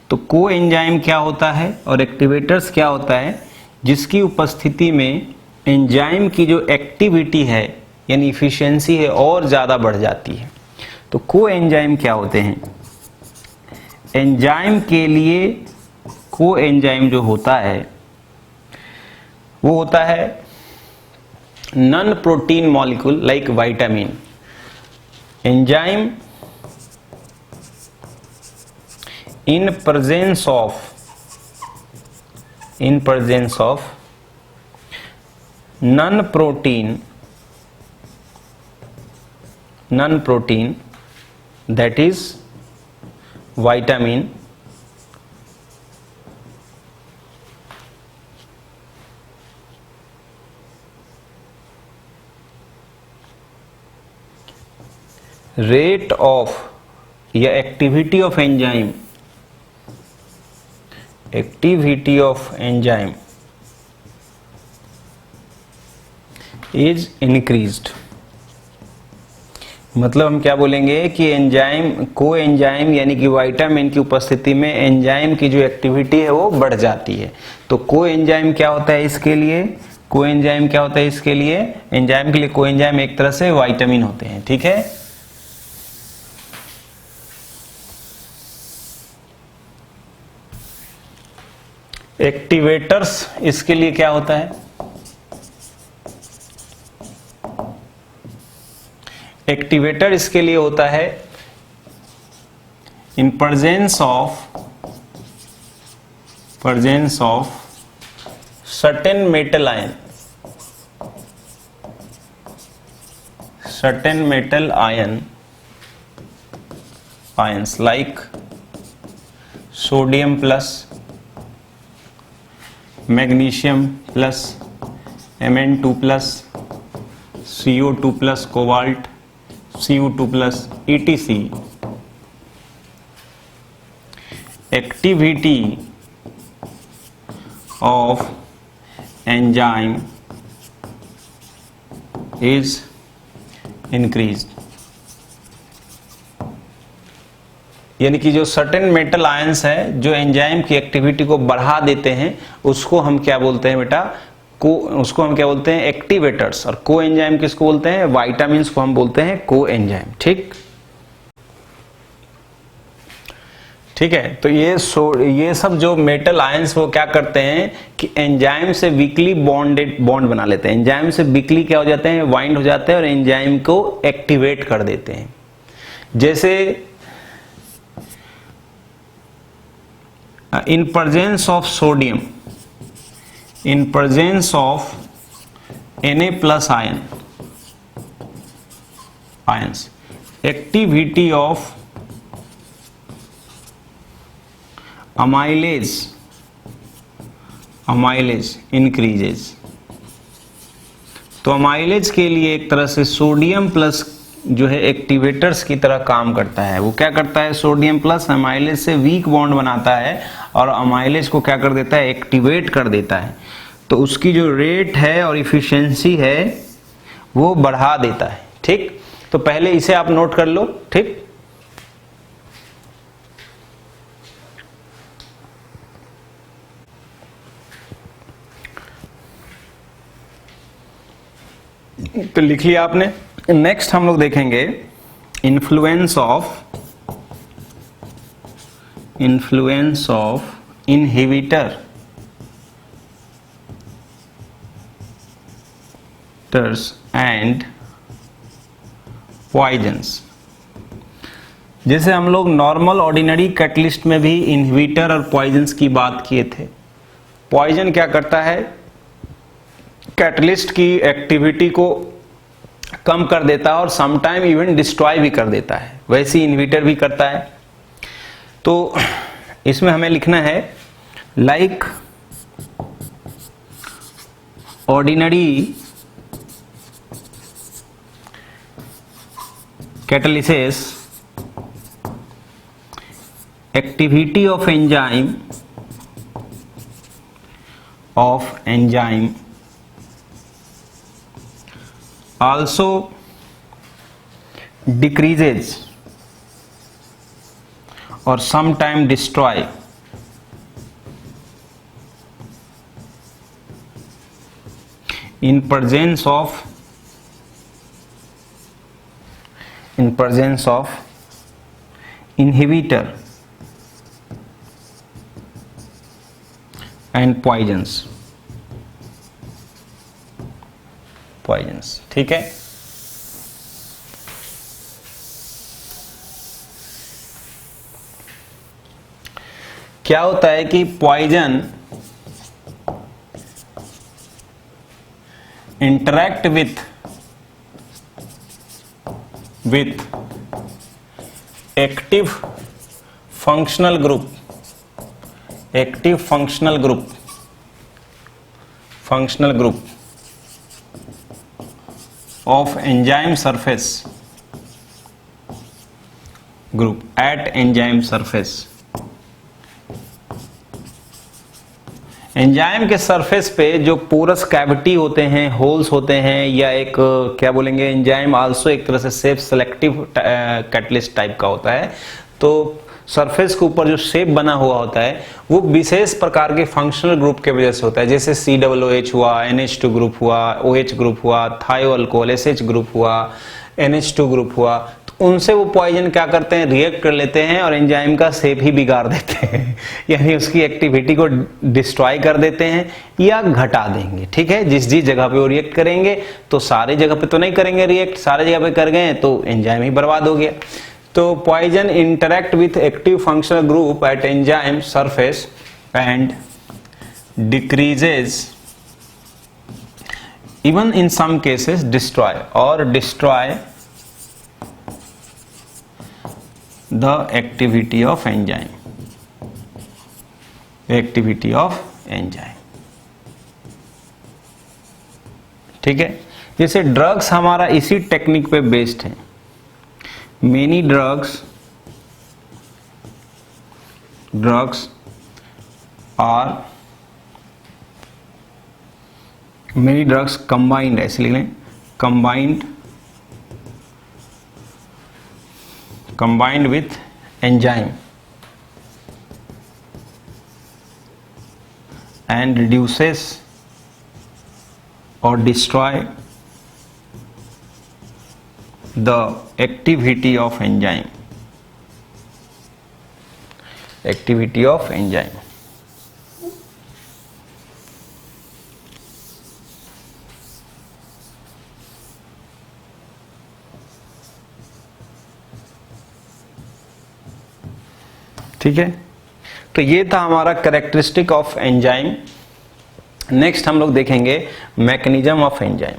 तो कोएंजाइम क्या होता है और एक्टिवेटर्स क्या होता है? जिसकी उपस्थिति में एंजाइम की जो एक्टिविटी है यानी इफिशिएंसी है और ज़्यादा बढ़ जाती है। तो कोएंजाइम क्या होते हैं? एंजाइम के लिए कोएंजाइम जो होता है वो होता है non protein molecule like vitamin. Enzyme in presence of non-protein that is vitamin, rate of या activity of enzyme is increased। मतलब हम क्या बोलेंगे कि एंजाइम कोएंजाइम यानी कि विटामिन की उपस्थिति में एंजाइम की जो एक्टिविटी है वो बढ़ जाती है। तो कोएंजाइम क्या होता है इसके लिए? कोएंजाइम क्या होता है इसके लिए? एंजाइम के लिए कोएंजाइम एक तरह से विटामिन होते हैं, ठीक है। एक्टिवेटर्स इसके लिए क्या होता है? एक्टिवेटर इसके लिए होता है in presence of certain metal ions like sodium plus, magnesium plus, Mn2 plus, CO2 plus, cobalt, Cu2 plus, etc। Activity of enzyme is increased. यानी कि जो सर्टेन मेटल आयंस है जो एंजाइम की एक्टिविटी को बढ़ा देते हैं उसको हम क्या बोलते हैं बेटा? उसको हम क्या बोलते हैं? एक्टिवेटर्स। और को एंजाइम किसको बोलते हैं? विटामिन्स को हम बोलते हैं को एंजाइम, ठीक है। तो ये सब जो मेटल आयंस वो क्या करते हैं कि एंजाइम से वीकली बॉन्ड बना लेते हैं। एंजाइम से वीकली क्या हो जाते हैं? बाइंड हो जाते हैं और एंजाइम को एक्टिवेट कर देते हैं। जैसे in presence of sodium, in presence of Na plus ions, activity of amylase increases। तो अमाइलेज के लिए एक तरह से सोडियम प्लस जो है एक्टिवेटर्स की तरह काम करता है। वो क्या करता है? सोडियम प्लस अमाइलेज से वीक बॉन्ड बनाता है और अमाइलेज को क्या कर देता है? एक्टिवेट कर देता है। तो उसकी जो रेट है और इफिशिएंसी है वो बढ़ा देता है, ठीक। तो पहले इसे आप नोट कर लो, ठीक। तो लिख लिया आपने। नेक्स्ट हम लोग देखेंगे influence of inhibitors and poisons. जैसे हम लोग नॉर्मल ऑर्डिनरी कैटलिस्ट में भी इनहिबिटर और पॉइजन्स की बात किए थे। पॉइजन क्या करता है? कैटलिस्ट की एक्टिविटी को कम कर देता है और समटाइम इवन डिस्ट्रॉय भी कर देता है। वैसे ही इनहिबिटर भी करता है, तो इसमें हमें लिखना है like ordinary catalysis activity of enzyme also decreases or sometime destroy in presence of inhibitor and poisons। ठीक है। क्या होता है कि poison interact with active functional group of enzyme surface group at enzyme surface। Enzyme के surface पे जो porous cavity होते हैं, होल्स होते हैं, या एक क्या बोलेंगे, एंजाइम आल्सो एक तरह से सेफ सेलेक्टिव कैटलिस्ट टाइप का होता है। तो सरफेस के ऊपर जो शेप बना हुआ होता है वो विशेष प्रकार के फंक्शनल ग्रुप के वजह से होता है, जैसे COOH हुआ, NH2 ग्रुप हुआ, OH ग्रुप हुआ, थायोअल्कोहल SH ग्रुप हुआ, NH2 ग्रुप हुआ। तो उनसे वो पॉइजन क्या करते हैं, रिएक्ट कर लेते हैं और एंजाइम का शेप ही बिगाड़ देते हैं यानी उसकी एक्टिविटी को डिस्ट्रॉय कर देते हैं या घटा देंगे। ठीक है, जिस जगह पे वो रिएक्ट करेंगे, तो सारे जगह पे तो नहीं करेंगे रिएक्ट, सारे जगह पे कर गए तो एंजाइम ही बर्बाद हो गया। तो poison interact with active functional group at enzyme surface and decreases, even in some cases destroy the activity of enzyme। ठीक है, जैसे ड्रग्स हमारा इसी टेक्निक पे बेस्ड है। many drugs combined, ऐसे लिख लें, combined with enzyme and reduces or destroy the activity of enzyme। ठीक है, तो ये था हमारा कैरेक्टरिस्टिक ऑफ एंजाइम। नेक्स्ट हम लोग देखेंगे मैकेनिज्म ऑफ एंजाइम।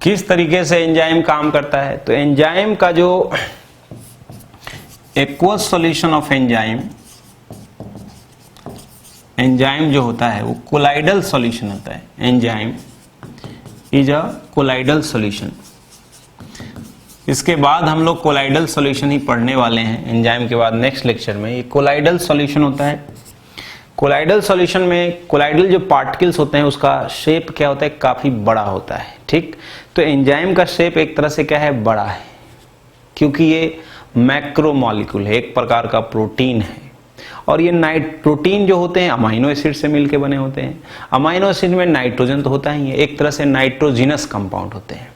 किस तरीके से एंजाइम काम करता है, तो एंजाइम का जो एक्वस सॉल्यूशन ऑफ एंजाइम जो होता है वो कोलाइडल सॉल्यूशन होता है। Enzyme is a colloidal solution. इसके बाद हम लोग कोलाइडल सॉल्यूशन ही पढ़ने वाले हैं एंजाइम के बाद नेक्स्ट लेक्चर में। ये कोलाइडल सॉल्यूशन होता है। कोलाइडल सॉल्यूशन में कोलाइडल जो पार्टिकल्स होते हैं उसका शेप क्या होता है, काफी बड़ा होता है। ठीक, तो एंजाइम का शेप एक तरह से क्या है, बड़ा है, क्योंकि ये मैक्रोमॉलिक्यूल है, एक प्रकार का प्रोटीन है। और ये प्रोटीन जो होते हैं अमाइनो एसिड से मिलके बने होते हैं। अमाइनो एसिड में नाइट्रोजन तो होता ही है, एक तरह से नाइट्रोजिनस कंपाउंड होते हैं।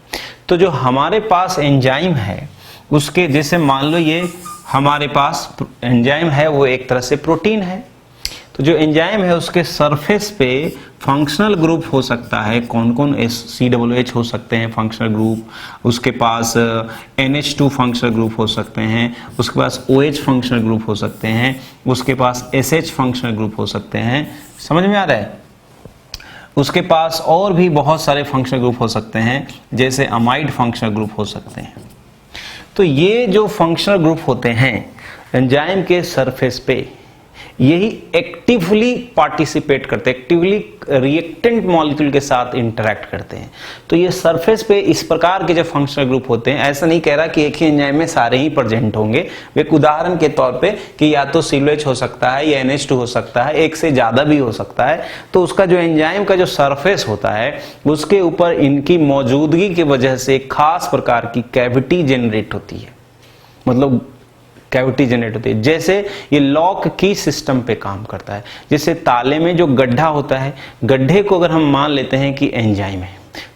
तो जो हमारे पास एंजाइम है उसके, जैसे मान लो ये हमारे पास एंजाइम है वो एक तरह से प्रोटीन है। तो जो एंजाइम है उसके सरफेस पे फंक्शनल ग्रुप हो सकता है, कौन कौन COOH हो सकते हैं फंक्शनल ग्रुप, उसके पास NH2 फंक्शनल ग्रुप हो सकते हैं, उसके पास OH फंक्शनल ग्रुप हो सकते हैं, उसके पास SH फंक्शनल ग्रुप हो सकते हैं। समझ में आ रहा है? उसके पास और भी बहुत सारे फंक्शनल ग्रुप हो सकते हैं, जैसे अमाइड फंक्शनल ग्रुप हो सकते हैं। तो ये जो फंक्शनल ग्रुप होते हैं एंजाइम के सरफेस पे, यही एक्टिवली पार्टिसिपेट करते हैं, एक्टिवली रिएक्टेंट मॉलिक्यूल के साथ इंटरेक्ट करते हैं। तो ये सरफेस पे इस प्रकार के जो फंक्शनल ग्रुप होते हैं, ऐसा नहीं कह रहा कि एक ही एंजाइम में सारे ही प्रेजेंट होंगे। एक उदाहरण के तौर पे कि या तो COOH हो सकता है या NH2 हो सकता है, एक से ज्यादा भी हो सकता है। तो उसका जो एंजाइम का जो सरफेस होता है उसके ऊपर इनकी मौजूदगी की वजह से खास प्रकार की कैविटी जनरेट होती है, मतलब कैविटी जनरेट होती है। जैसे ये लॉक की सिस्टम पे काम करता है। जैसे ताले में जो गड्ढा होता है, गड्ढे को अगर हम मान लेते हैं कि एंजाइम है,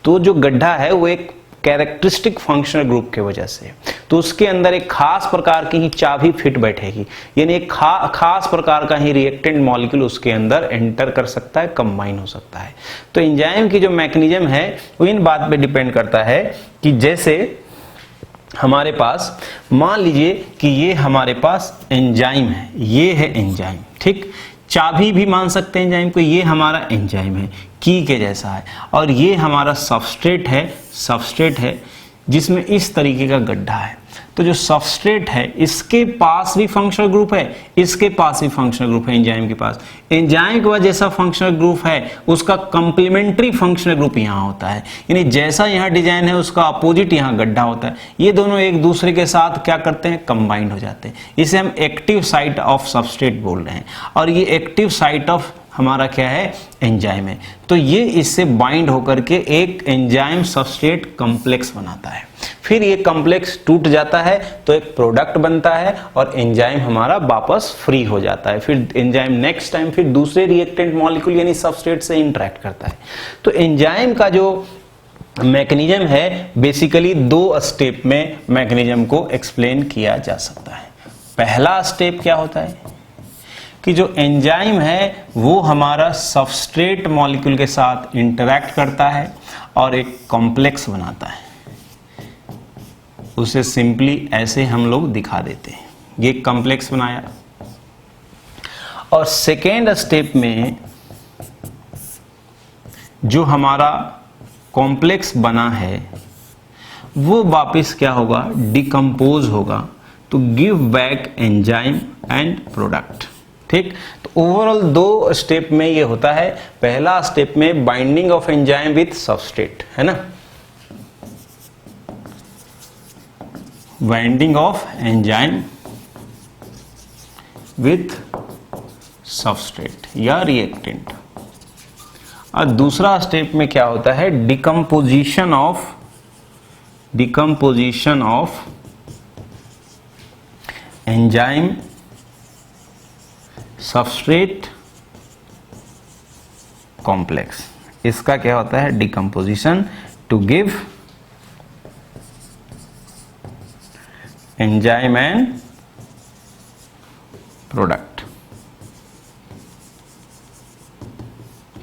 तो जो गड्ढा है वो एक कैरेक्टरिस्टिक फंक्शनल ग्रुप के वजह से, तो उसके अंदर एक खास प्रकार की ही चाबी फिट बैठेगी, यानी एक खास प्रकार का ही रिएक्टेंट मॉलिक्यूल उसके अंदर एंटर कर सकता है, कंबाइन हो सकता है। तो एंजाइम की जो मैकेनिज्म है वो इन बात पे डिपेंड करता है कि जैसे हमारे पास मान लीजिए कि ये हमारे पास एंजाइम है, ये है एंजाइम, ठीक, चाबी भी मान सकते हैं एंजाइम को, ये हमारा एंजाइम है, की के जैसा है, और ये हमारा सबस्ट्रेट है जिसमें इस तरीके का गड्ढा है। तो जो सबस्ट्रेट है इसके पास भी फंक्शनल ग्रुप है, इसके पास भी फंक्शनल ग्रुप है एंजाइम के पास। एंजाइम के पास जैसा फंक्शनल ग्रुप है उसका कंप्लीमेंट्री फंक्शनल ग्रुप यहाँ होता है, यानी जैसा यहाँ डिजाइन है उसका अपोजिट यहाँ गड्ढा होता है। ये दोनों एक दूसरे के साथ क्या करते हैं, कंबाइंड हो जाते हैं। इसे हम एक्टिव साइट ऑफ सबस्ट्रेट बोल रहे हैं, और ये एक्टिव साइट ऑफ हमारा क्या है, एंजाइम है। तो ये इससे बाइंड होकर के एक एंजाइम सबस्ट्रेट कॉम्प्लेक्स बनाता है। फिर ये कॉम्प्लेक्स टूट जाता है तो एक प्रोडक्ट बनता है और एंजाइम हमारा वापस फ्री हो जाता है। फिर एंजाइम नेक्स्ट टाइम फिर दूसरे रिएक्टेंट मॉलिक्यूल यानी सबस्ट्रेट से इंटरेक्ट करता है। तो एंजाइम का जो मैकेनिज्म है बेसिकली 2 स्टेप में मैकेनिज्म को एक्सप्लेन किया जा सकता है। पहला स्टेप क्या होता है कि जो एंजाइम है वो हमारा सबस्ट्रेट मॉलिक्यूल के साथ इंटरैक्ट करता है और एक कॉम्प्लेक्स बनाता है। उसे सिंपली ऐसे हम लोग दिखा देते हैं, ये कॉम्प्लेक्स बनाया। और सेकेंड स्टेप में जो हमारा कॉम्प्लेक्स बना है वो वापस क्या होगा, डिकम्पोज होगा to give back enzyme and product. ठीक, तो ओवरऑल 2 स्टेप में ये होता है। पहला स्टेप में binding of enzyme with substrate, है ना, binding of enzyme with substrate या रिएक्टेंट। और दूसरा स्टेप में क्या होता है, decomposition of enzyme substrate complex. इसका क्या होता है, decomposition to give enzyme and product.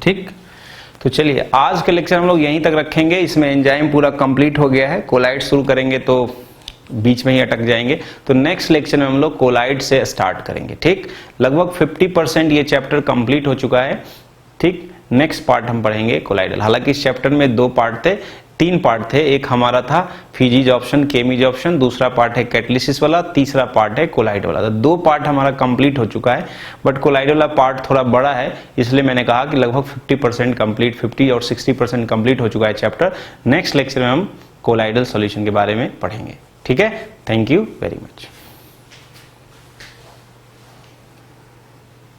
ठीक, तो चलिए आज के लेक्चर हम लोग यहीं तक रखेंगे। इसमें एंजाइम पूरा कंप्लीट हो गया है, कोलाइड शुरू करेंगे तो बीच में ही अटक जाएंगे। तो नेक्स्ट लेक्चर में हम लोग कोलाइड से स्टार्ट करेंगे। ठीक, लगभग 50% ये चैप्टर कंप्लीट हो चुका है। ठीक, नेक्स्ट पार्ट हम पढ़ेंगे कोलाइडल। हालांकि इस चैप्टर में 2 पार्ट थे, 3 पार्ट थे। एक हमारा था फिजिज ऑप्शन, केमिज ऑप्शन, दूसरा पार्ट है कैटलिसिस वाला, तीसरा पार्ट है कोलाइड वाला। तो 2 पार्ट हमारा कंप्लीट हो चुका है, बट कोलाइड वाला पार्ट थोड़ा बड़ा है, इसलिए मैंने कहा कि लगभग 50% कंप्लीट, 50 और 60% कंप्लीट हो चुका है चैप्टर। नेक्स्ट लेक्चर में हम कोलाइडल सॉल्यूशन के बारे में पढ़ेंगे। ठीक है, थैंक यू वेरी मच।